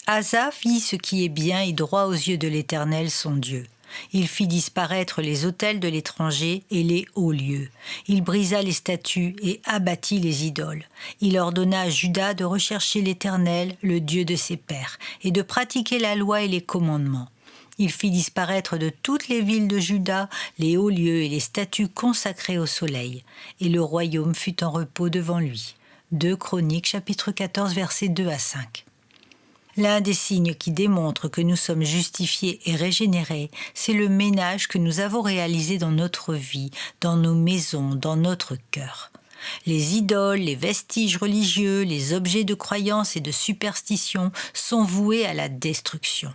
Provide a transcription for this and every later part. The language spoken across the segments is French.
Asa fit ce qui est bien et droit aux yeux de l'Éternel son Dieu. Il fit disparaître les autels de l'étranger et les hauts lieux. Il brisa les statues et abattit les idoles. Il ordonna à Juda de rechercher l'Éternel, le Dieu de ses pères, et de pratiquer la loi et les commandements. Il fit disparaître de toutes les villes de Juda les hauts lieux et les statues consacrées au soleil. Et le royaume fut en repos devant lui. 2 Chroniques, chapitre 14, versets 2 à 5. L'un des signes qui démontrent que nous sommes justifiés et régénérés, c'est le ménage que nous avons réalisé dans notre vie, dans nos maisons, dans notre cœur. Les idoles, les vestiges religieux, les objets de croyance et de superstition sont voués à la destruction.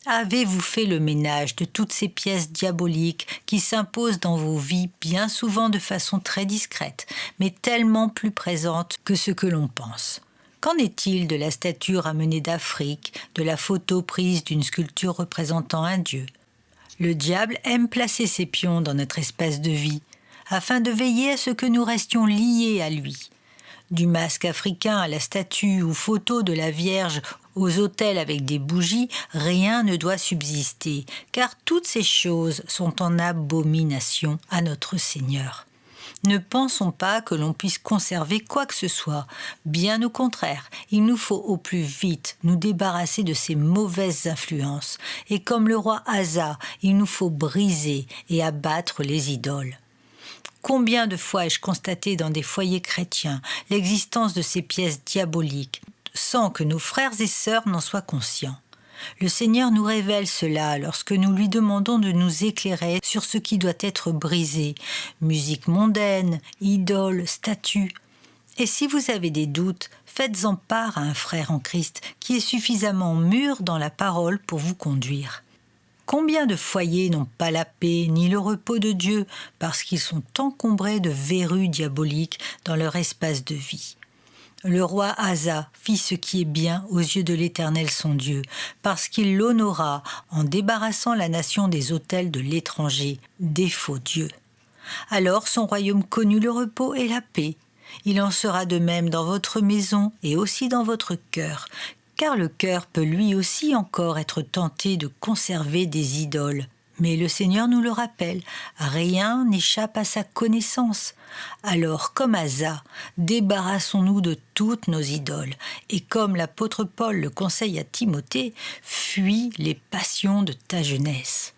Avez-vous fait le ménage de toutes ces pièces diaboliques qui s'imposent dans vos vies bien souvent de façon très discrète, mais tellement plus présente que ce que l'on pense ? Qu'en est-il de la statue ramenée d'Afrique, de la photo prise d'une sculpture représentant un dieu ? Le diable aime placer ses pions dans notre espace de vie, afin de veiller à ce que nous restions liés à lui. Du masque africain à la statue ou photo de la Vierge aux autels avec des bougies, rien ne doit subsister, car toutes ces choses sont en abomination à notre Seigneur. Ne pensons pas que l'on puisse conserver quoi que ce soit. Bien au contraire, il nous faut au plus vite nous débarrasser de ces mauvaises influences. Et comme le roi Asa, il nous faut briser et abattre les idoles. Combien de fois ai-je constaté dans des foyers chrétiens l'existence de ces pièces diaboliques, sans que nos frères et sœurs n'en soient conscients ? Le Seigneur nous révèle cela lorsque nous lui demandons de nous éclairer sur ce qui doit être brisé, musique mondaine, idoles, statues. Et si vous avez des doutes, faites-en part à un frère en Christ qui est suffisamment mûr dans la parole pour vous conduire. Combien de foyers n'ont pas la paix ni le repos de Dieu parce qu'ils sont encombrés de verrues diaboliques dans leur espace de vie ? Le roi Asa fit ce qui est bien aux yeux de l'Éternel son Dieu, parce qu'il l'honora en débarrassant la nation des autels de l'étranger, des faux dieux. Alors son royaume connut le repos et la paix. Il en sera de même dans votre maison et aussi dans votre cœur, car le cœur peut lui aussi encore être tenté de conserver des idoles. Mais le Seigneur nous le rappelle, rien n'échappe à sa connaissance. Alors, comme Asa, débarrassons-nous de toutes nos idoles. Et comme l'apôtre Paul le conseille à Timothée, fuis les passions de ta jeunesse.